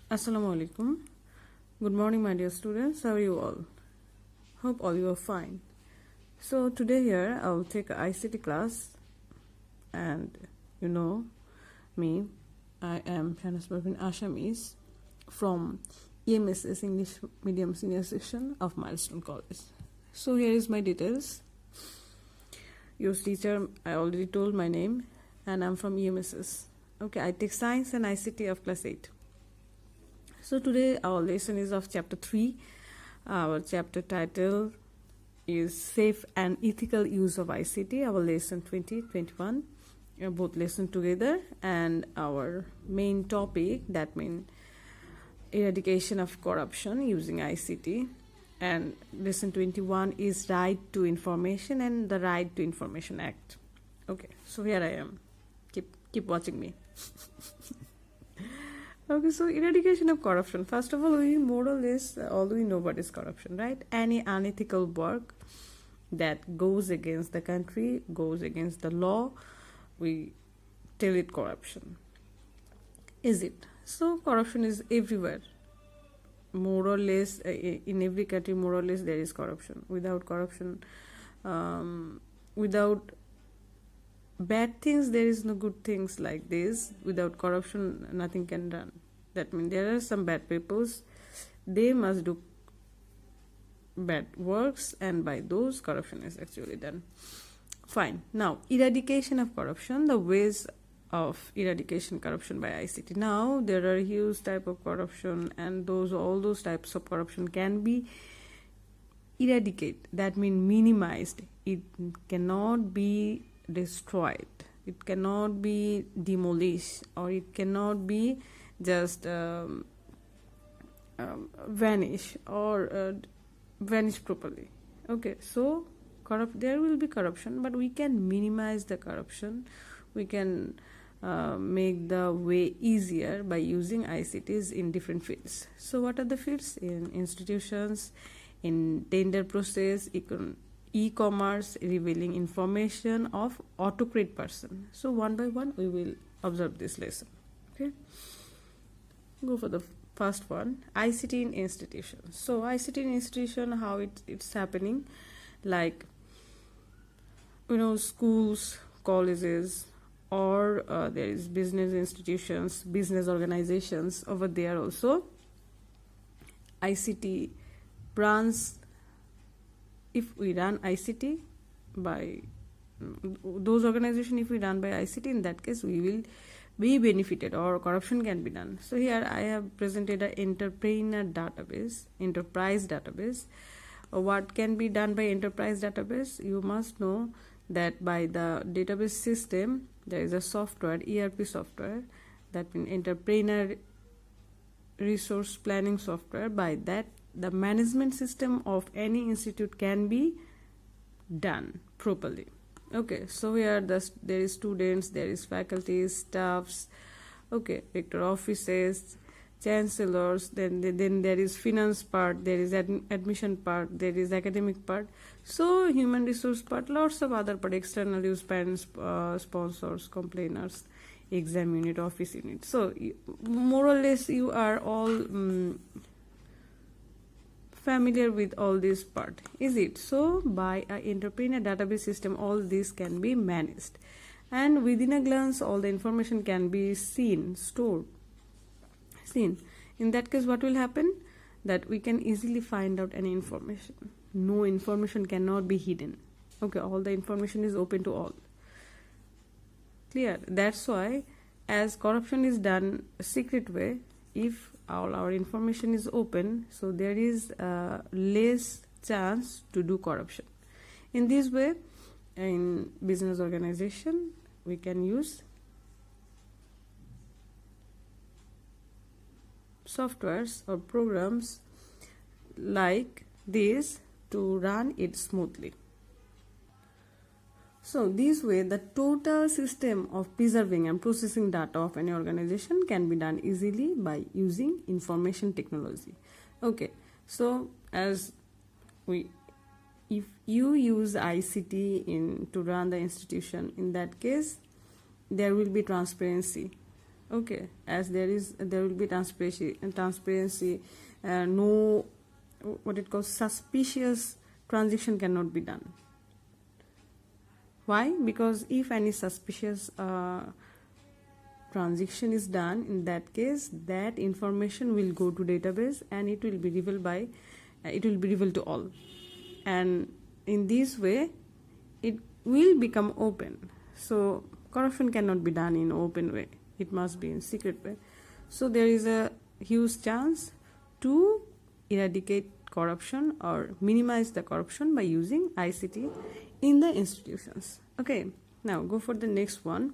Assalamu alaikum. Good morning, my dear students. How are you all? Hope all you are fine. So today here I will take a ICT class, and you know me. I am Shanaj Parven Asha EMSS from EMSS English Medium Senior Section of Milestone College. So here is my details. Your teacher, I already told my name, and I'm from EMSS. Okay, I take Science and ICT of class 8. So today our lesson is of chapter 3. Our chapter title is Safe and Ethical Use of ICT. Our lesson 2021, both lesson together, and our main topic, that means eradication of corruption using ICT. And lesson 21 is Right to Information and the Right to Information Act. Okay, so here I am. Keep watching me. Okay, so eradication of corruption. First of all, we more or less all we know what is corruption, right? Any unethical work that goes against the country, goes against the law, we tell it corruption. Is it? So corruption is everywhere. More or less, in every country, more or less there is corruption. Without corruption, without bad things, there is no good things like this. Without corruption, nothing can done. That means there are some bad peoples, they must do bad works, and by those corruption is actually done. Fine. Now, eradication of corruption, the ways of eradication corruption by ICT. Now there are huge type of corruption, and all those types of corruption can be eradicated. That means minimized. It cannot be destroyed, it cannot be demolished, or it cannot be just vanish or vanish properly. Okay, so there will be corruption, but we can minimize the corruption. We can make the way easier by using ICTs in different fields. So what are the fields? In institutions, in tender process, e-commerce, revealing information of autocrat person. So one by one we will observe this lesson. Okay, go for the first one, ICT in institutions. So ICT in institution, how it's happening, like schools, colleges, or there is business institutions, business organizations over there also. ICT branch. If we run ICT by those organizations, if we run by ICT, in that case we will be benefited, or corruption can be done. So here I have presented an enterprise database. What can be done by enterprise database? You must know that by the database system there is a software, ERP software, that means entrepreneur resource planning software. By that, the management system of any institute can be done properly. Okay, so here there is students, there is faculties, staffs, okay, rector offices, chancellors, then there is finance part, there is admission part, there is academic part, so human resource part, lots of other part, external use, parents, sponsors, complainers, exam unit, office unit. So more or less you are all familiar with all this part, is it? So by an entrepreneur database system, all this can be managed, and within a glance all the information can be seen. In that case, what will happen? That we can easily find out any information. No information cannot be hidden. Okay, all the information is open to all. Clear? That's why, as corruption is done a secret way, if all our information is open, so there is less chance to do corruption. In this way, in business organization, we can use softwares or programs like this to run it smoothly. So this way, the total system of preserving and processing data of any organization can be done easily by using information technology. Okay, so if you use ICT to run the institution, in that case there will be transparency. Okay, as there will be transparency, no, what it calls, suspicious transaction cannot be done. Why? Because if any suspicious transaction is done, in that case that information will go to database and it will be revealed to all, and in this way it will become open. So corruption cannot be done in open way, it must be in secret way. So there is a huge chance to eradicate corruption or minimize the corruption by using ICT in the institutions. Okay, now go for the next one,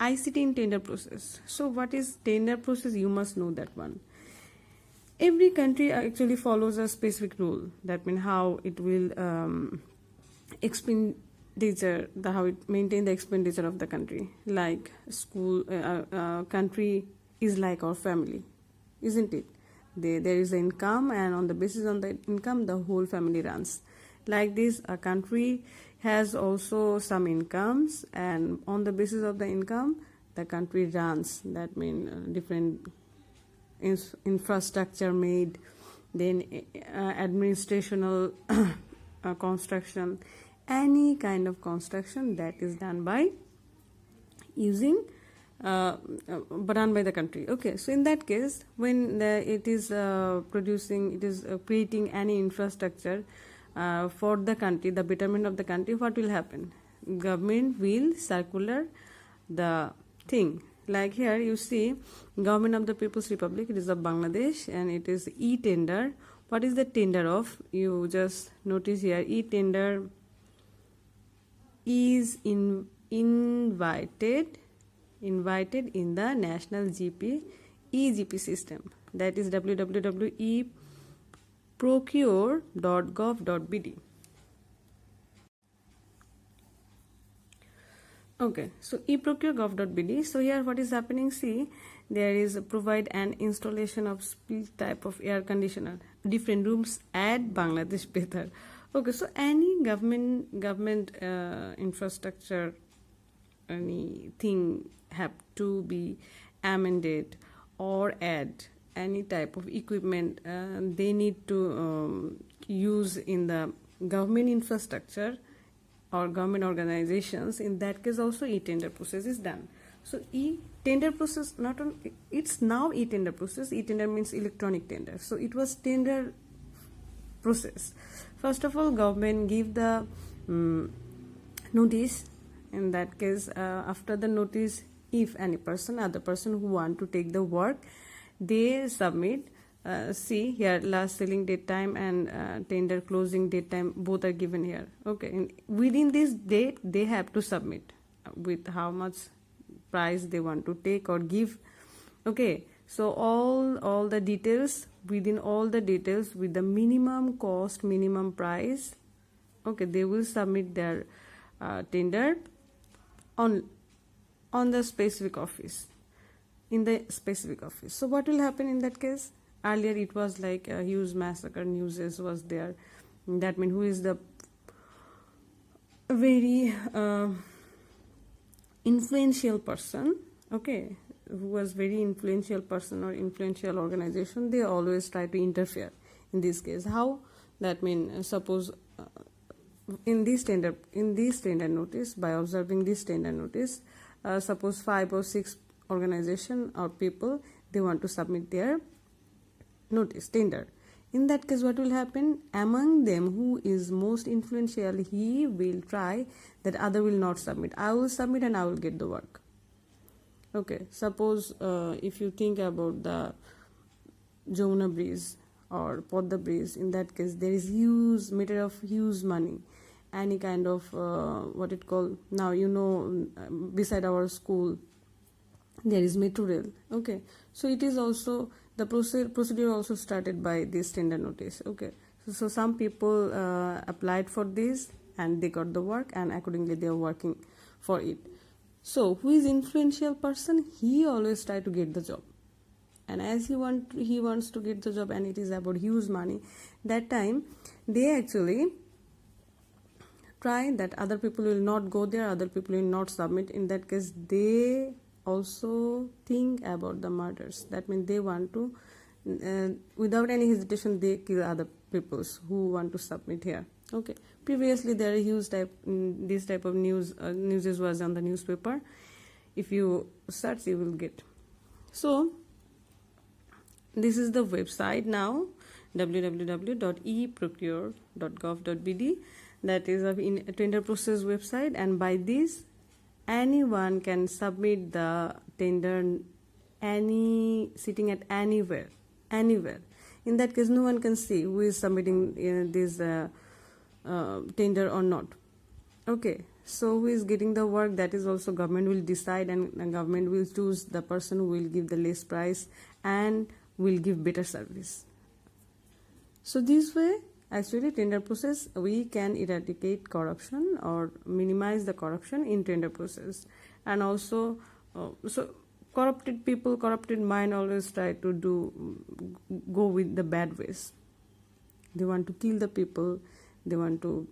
ICT in tender process. So what is tender process? You must know that one. Every country actually follows a specific rule. That means how it will how it maintain the expenditure of the country. Like school, country is like our family, isn't it? There is the income, and on the basis on the income, the whole family runs. Like this, a country has also some incomes, and on the basis of the income, the country runs. That means different infrastructure made, then administrational construction, any kind of construction that is done by using done by the country. Okay, so in that case, when it is creating any infrastructure for the country, the betterment of the country, what will happen? Government will circular the thing. Like here you see, Government of the People's Republic, it is of Bangladesh, and it is e-tender. What is the tender of? You just notice here, e-tender is invited in the national e-GP system, that is www.eprocure.gov.bd. Okay, so eprocure.gov.bd. So here what is happening? See, there is provide an installation of split type of air conditioner, different rooms at Bangladesh Betar. Okay, so any government infrastructure, anything have to be amended or add any type of equipment they need to use in the government infrastructure or government organizations. In that case also e-tender process is done. So e-tender process, not on, it's now e-tender process. E-tender means electronic tender. So it was tender process. First of all, government give the notice. In that case, after the notice, if any other person who want to take the work, they submit. See here, last selling date time and tender closing date time, both are given here. Okay, and within this date they have to submit with how much price they want to take or give. Okay, so all the details, within all the details with the minimum cost, minimum price, okay, they will submit their tender on the specific office, in the specific office. So what will happen in that case? Earlier it was like a huge massacre news was there. That means who is the very influential person, okay, who was very influential person or influential organization, they always try to interfere in this case. How? That means suppose in this tender notice, by observing this tender notice, suppose 5 or 6 organization or people, they want to submit their notice tender. In that case, what will happen? Among them who is most influential, he will try that other will not submit. I will submit and I will get the work. Okay, suppose if you think about the Jamuna bridge or Podda bridge, in that case there is huge matter of huge money. Any kind of what it called now, beside our school there is metro rail. Okay, so it is also the procedure also started by this tender notice. Okay, so some people applied for this and they got the work, and accordingly they are working for it. So who is influential person? He always try to get the job, and as he wants to get the job, and it is about huge money. That time they actually try that other people will not go there, other people will not submit. In that case, they also think about the murders. That means they want to, without any hesitation, they kill other peoples who want to submit here. Okay. Previously, there are huge this type of news was on the newspaper. If you search, you will get. So this is the website now, www.eprocure.gov.bd. That is a tender process website, and by this anyone can submit the tender sitting at anywhere. In that case, no one can see who is submitting this tender or not. Okay, so who is getting the work, that is also government will decide, and the government will choose the person who will give the less price and will give better service. So this way, actually, tender process, we can eradicate corruption or minimize the corruption in tender process. And also, so corrupted people, corrupted mind always try to go with the bad ways. They want to kill the people. They want to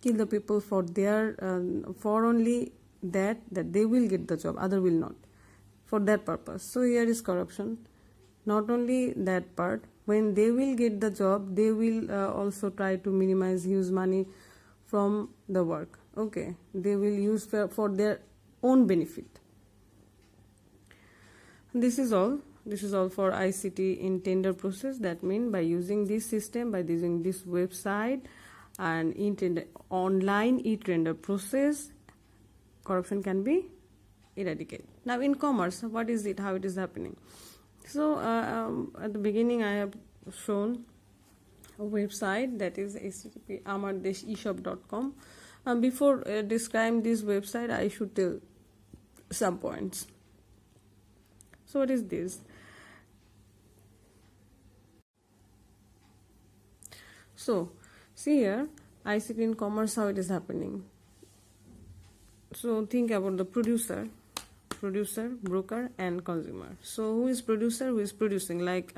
kill the people for their for only that they will get the job, other will not, for that purpose. So here is corruption. Not only that part, when they will get the job, they will also try to minimize, use money from the work. Okay, they will use for their own benefit. This is all for ICT in tender process. That means by using this system, by using this website and online e-tender process, corruption can be eradicated. Now in commerce, what is it, how it is happening? So at the beginning I have shown a website, that is http://amardesheshop.com. Before describing this website, I should tell some points. So what is this? So see here, ICT in commerce, how it is happening. So think about the producer, broker, and consumer. So who is producer? Who is producing? Like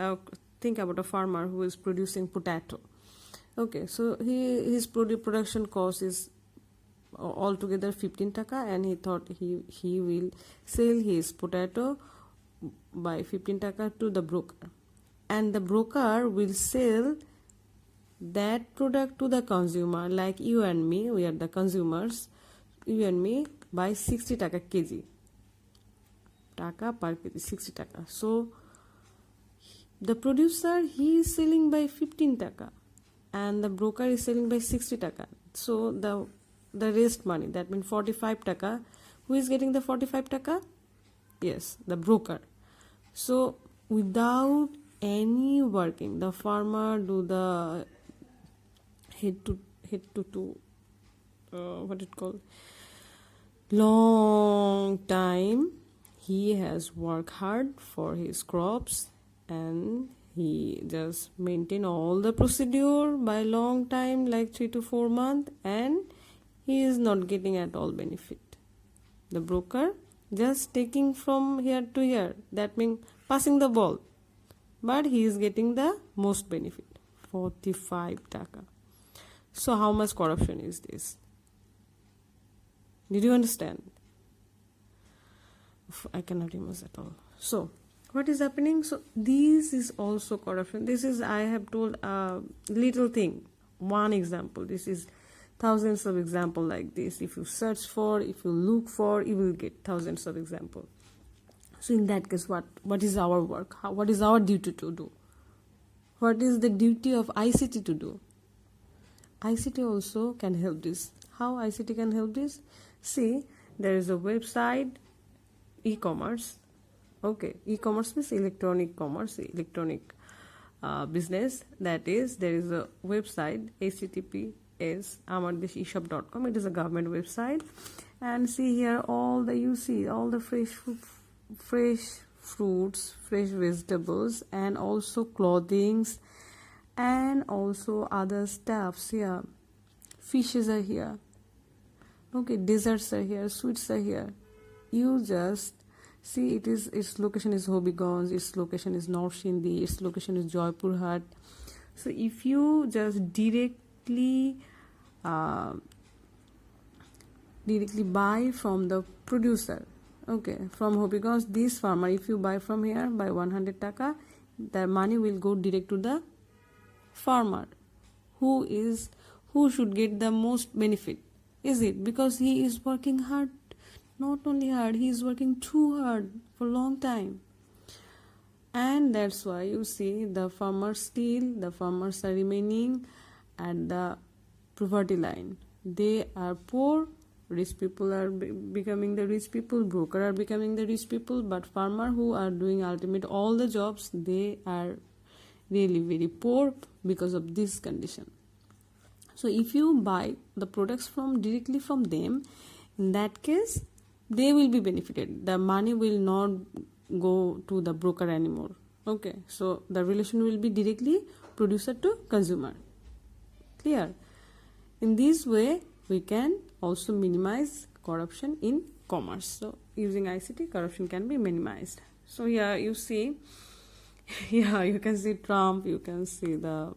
think about a farmer who is producing potato. Okay, so his production cost is altogether 15 taka, and he thought he will sell his potato by 15 taka to the broker, and the broker will sell that product to the consumer, like you and me, we are the consumers, you and me, by 60 taka kg. Taka per kg, 60 taka. So the producer, he is selling by 15 taka and the broker is selling by 60 taka. So the rest money, that means 45 taka, who is getting the 45 taka? Yes, the broker. So without any working, the farmer do the head to what it called, long time. He has worked hard for his crops and he just maintain all the procedure by long time, like 3 to 4 months, and he is not getting at all benefit. The broker just taking from here to here, that means passing the ball, but he is getting the most benefit, 45 taka. So how much corruption is this? Did you understand? I cannot imagine at all. So what is happening? So this is also corruption. This is, I have told a little thing, one example. This is thousands of examples like this. If you search for, if you look for, you will get thousands of examples. So in that case, what is our work? What is our duty to do? What is the duty of ICT to do? ICT also can help this. How ICT can help this? See, there is a website, e-commerce. Okay, e-commerce means electronic commerce, electronic business. That is, there is a website, https://amardesheshop.com. It is a government website, and see here all the fresh fruits, fresh vegetables, and also clothings, and also other stuffs here. Fishes are here. Okay, desserts are here, sweets are here. You just see, its location is Hobbygonj, its location is North Sindhi, its location is Jaipur Hat. So if you just directly buy from the producer, Okay, from who? Because this farmer, if you buy from here by 100 taka, the money will go direct to the farmer. Who should get the most benefit? Is it because he is working hard? Not only hard, he is working too hard for a long time. And that's why you see the farmers are remaining at the poverty line. They are poor, rich people are becoming the rich people, broker are becoming the rich people, but farmer who are doing ultimate all the jobs, they are really very poor because of this condition. So if you buy the products directly from them, in that case they will be benefited. The money will not go to the broker anymore. Okay, so the relation will be directly producer to consumer. Clear? In this way we can also minimize corruption in commerce. So using ICT, corruption can be minimized. So here you see, yeah, you can see Trump, you can see the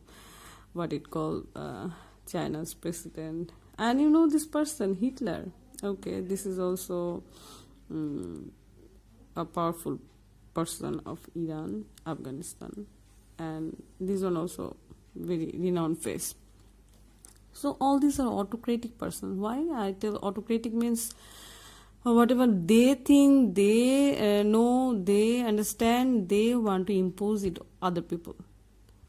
China's president, and you know this person Hitler. Okay, this is also a powerful person of Iran, Afghanistan, and this one also very renowned face. So all these are autocratic persons. Why I tell autocratic means whatever they think, they know, they understand, they want to impose it other people,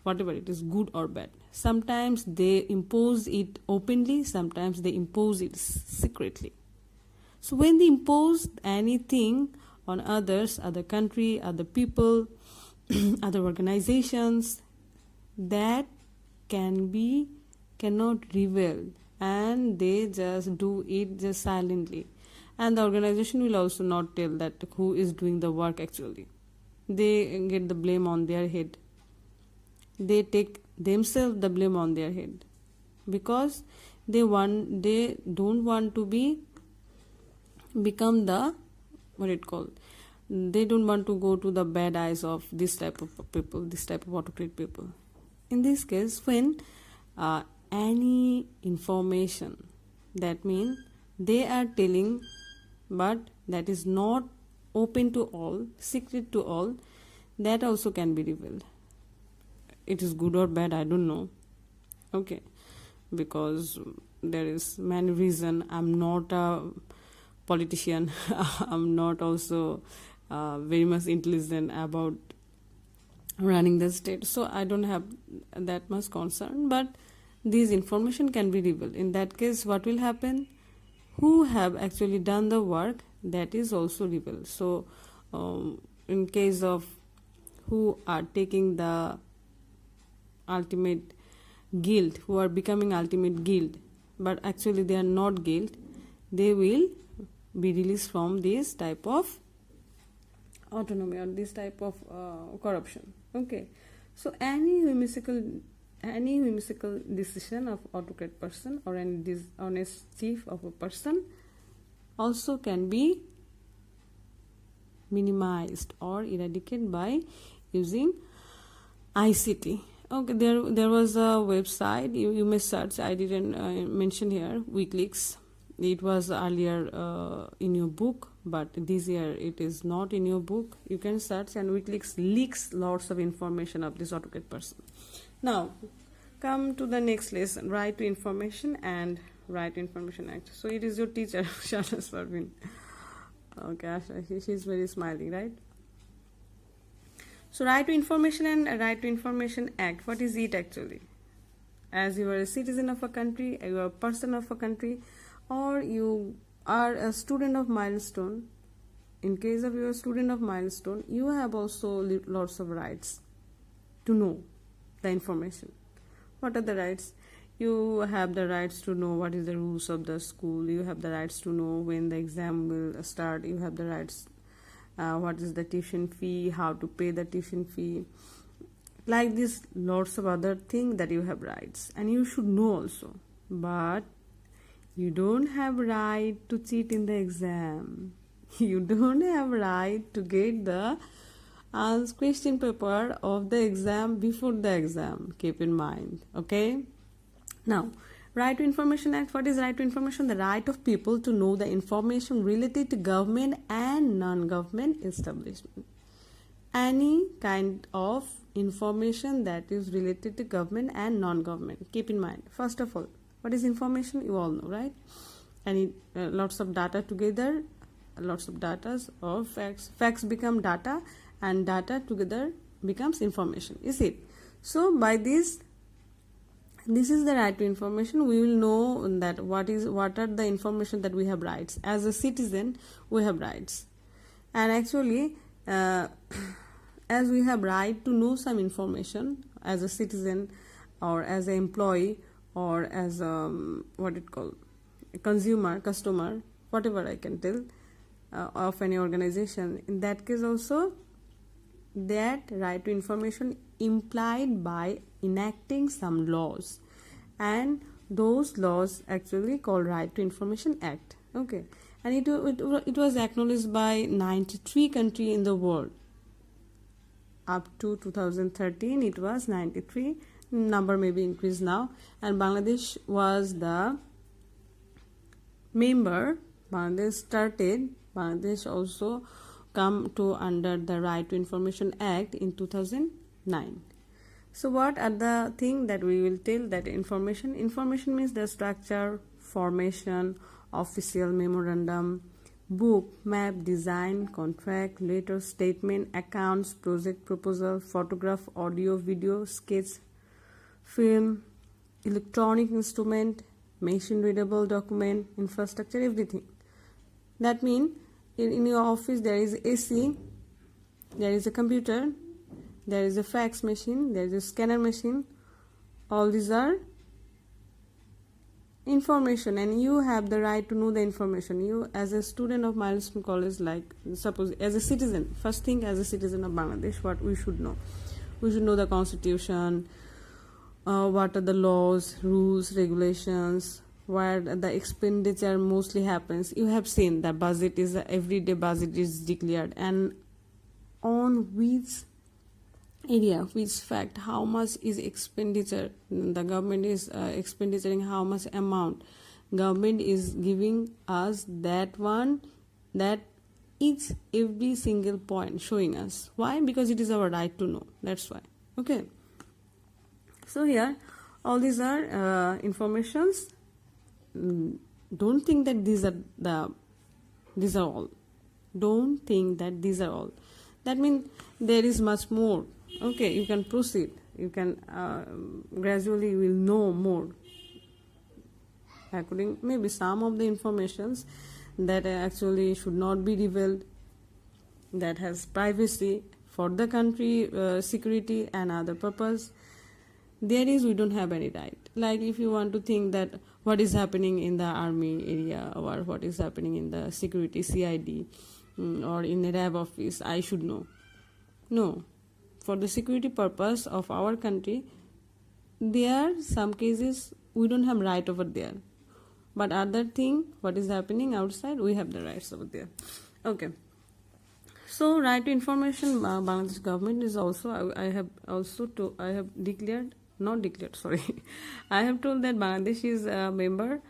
whatever it is, good or bad. Sometimes they impose it openly, sometimes they impose it secretly. So when they impose anything on others, other country, other people, other organizations, that cannot reveal, and they just do it just silently. And the organization will also not tell that who is doing the work actually. They get the blame on their head. They take themselves the blame on their head because they don't want to become the they don't want to go to the bad eyes of this type of people, this type of autocratic people. In this case, when any information, that means they are telling but that is not open to all, secret to all, that also can be revealed. It is good or bad, I don't know. Okay, because there is many reason. I'm not a politician. I'm not also very much intelligent about running the state, so I don't have that much concern, but this information can be revealed. In that case, what will happen? Who have actually done the work, that is also revealed. So in case of who are taking the ultimate guilt, who are becoming ultimate guilt, but actually they are not guilt, they will be released from this type of autonomy or this type of corruption. Okay, so any whimsical decision of autocrat person or any dishonest chief of a person also can be minimized or eradicated by using ICT. Okay, there was a website, you may search, I didn't mention here, WikiLeaks. It was earlier in your book, but this year it is not in your book. You can search, and WikiLeaks leaks lots of information of this autocrat person. Now, come to the next lesson, Right to Information and Right to Information Act. So it is your teacher, Shanaj Parven. Okay, she's very smiling, right? So Right to Information and Right to Information Act, what is it actually? As you are a citizen of a country, you are a person of a country, or you are a student of Milestone. In case of you are a student of Milestone, you have also lots of rights to know the information. What are the rights? You have the rights to know what is the rules of the school. You have the rights to know when the exam will start. You have the rights what is the tuition fee, how to pay the tuition fee. Like this, lots of other things that you have rights, and you should know also. But you don't have right to cheat in the exam. You don't have right to get the question paper of the exam before the exam. Keep in mind. Okay. Now, Right to Information Act. What is right to information? The right of people to know the information related to government and non-government establishment. Any kind of information that is related to government and non-government. Keep in mind, first of all, what is information? You all know, right? And lots of data together, lots of data or facts. Facts become data, and data together becomes information. Is it? So by this is the right to information. We will know that what are the information that we have rights. As a citizen, we have rights, and actually, as we have right to know some information as a citizen, or as an employee, or as a consumer, customer, whatever I can tell, of any organization. In that case also, that right to information implied by enacting some laws, and those laws actually called Right to Information Act. Okay, and it was acknowledged by 93 countries in the world. Up to 2013 it was 93, number may be increased now, and Bangladesh was the member. Bangladesh also come to under the Right to Information Act in 2009. So what are the things that we will tell? That information means the structure, formation, official memorandum, book, map, design, contract, letter, statement, accounts, project proposal, photograph, audio, video, sketch, film, electronic instrument, machine readable document, infrastructure, everything. That means in your office there is AC, there is a computer, there is a fax machine, there is a scanner machine. All these are information, and you have the right to know the information. You, as a student of Milestone College, like suppose as a citizen, first thing as a citizen of Bangladesh, what we should know? We should know the constitution, what are the laws, rules, regulations, where the expenditure mostly happens. You have seen the budget is everyday budget is declared, and on which area, which fact, how much is expenditure, the government is expendituring, how much amount government is giving us, that one, that each every single point showing us. Why? Because it is our right to know. That's why. Okay, so here all these are informations. Don't think that these are all. Don't think that these are all. That means there is much more. Okay, you can proceed. You can gradually you will know more. According, maybe some of the informations that actually should not be revealed, that has privacy for the country, security and other purpose. There is, we don't have any right. Like if you want to think that what is happening in the army area, or what is happening in the security CID, or in the RAB office, I should know. No. For the security purpose of our country, there some cases we don't have right over there, but other thing, what is happening outside, we have the rights over there. Okay, so right to information, Bangladesh government is also, I have told that Bangladesh is a member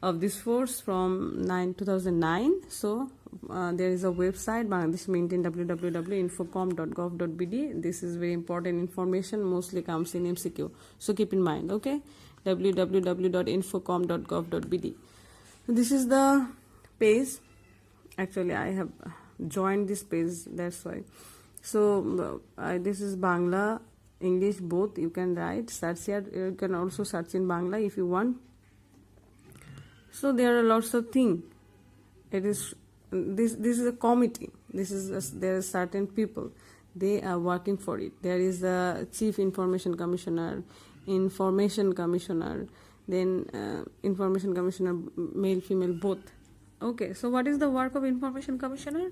of this force from 2009. So there is a website, Bangladesh maintain www.infocom.gov.bd. This is very important information, mostly comes in MCQ, so keep in mind. Okay, www.infocom.gov.bd. This is the page. Actually I have joined this page, that's why. So this is Bangla, English, both you can write, search here. You can also search in Bangla if you want. So there are lots of things. It is this is a committee. There are certain people, they are working for it. There is a chief information commissioner, information commissioner, then information commissioner, male female both. Okay, so what is the work of information commissioner?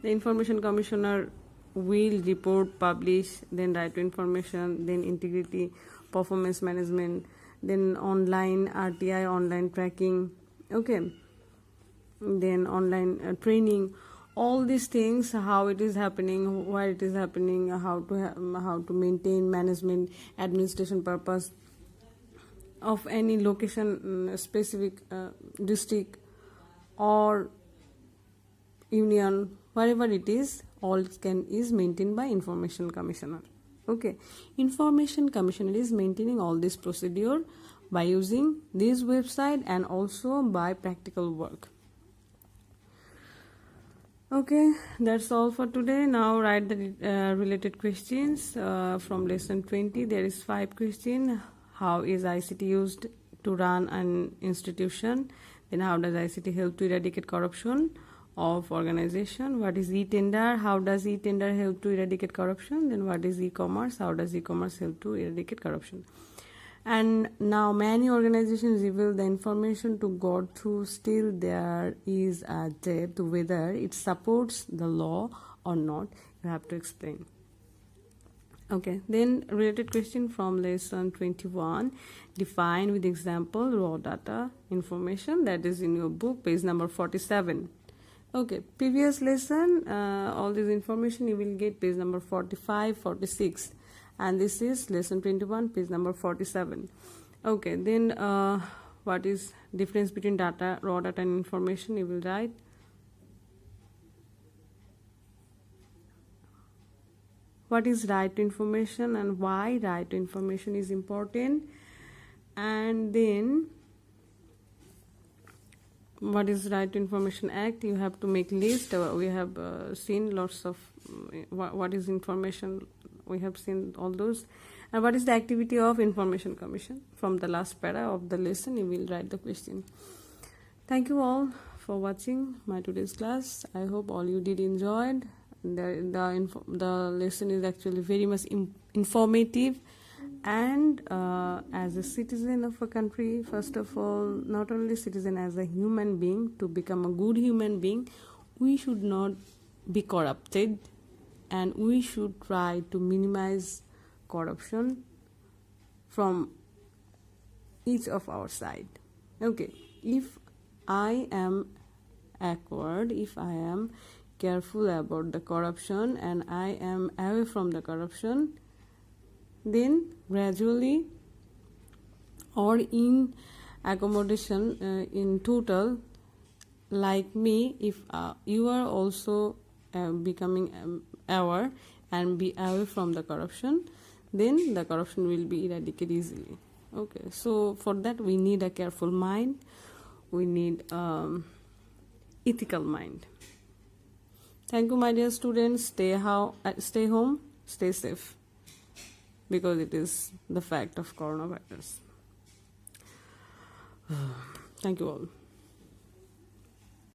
The information commissioner will report, publish, then right to information, then integrity, performance management, then online RTI, online tracking. Okay, then online training, all these things, how it is happening, where it is happening, how to maintain management, administration purpose, of any location, specific district or union, wherever it is, all is maintained by information commissioner. Okay, information commissioner is maintaining all this procedure by using this website and also by practical work. Okay, that's all for today. Now write the related questions from lesson 20. There is 5 questions. How is ICT used to run an institution? Then how does ICT help to eradicate corruption of organization? What is e-tender? How does e-tender help to eradicate corruption? Then what is e-commerce? How does e-commerce help to eradicate corruption? And now many organizations reveal the information to go through, still there is a debate whether it supports the law or not. You have to explain. Okay, then related question from lesson 21. Define with example raw data information, that is in your book, page number 47. Okay, previous lesson, all this information you will get page number 45, 46. And this is lesson 21, page number 47. Okay, then what is difference between data, raw data and information? You will write. What is right to information and why right to information is important? And then what is Right to Information Act? You have to make list. We have seen lots of what is information. We have seen all those. And what is the activity of Information Commission? From the last para of the lesson, you will write the question. Thank you all for watching my today's class. I hope all you did enjoy it. The lesson is actually very much informative. And as a citizen of a country, first of all, not only citizen, as a human being, to become a good human being, we should not be corrupted, and we should try to minimize corruption from each of our side. Okay, if I am awkward, if I am careful about the corruption and I am away from the corruption, then gradually or in accommodation in total, like me, if you are also becoming aware and be away from the corruption, then the corruption will be eradicated easily. Okay, so for that we need a careful mind, we need ethical mind. Thank you, my dear students. Stay home, stay safe, because it is the fact of coronavirus. Thank you all.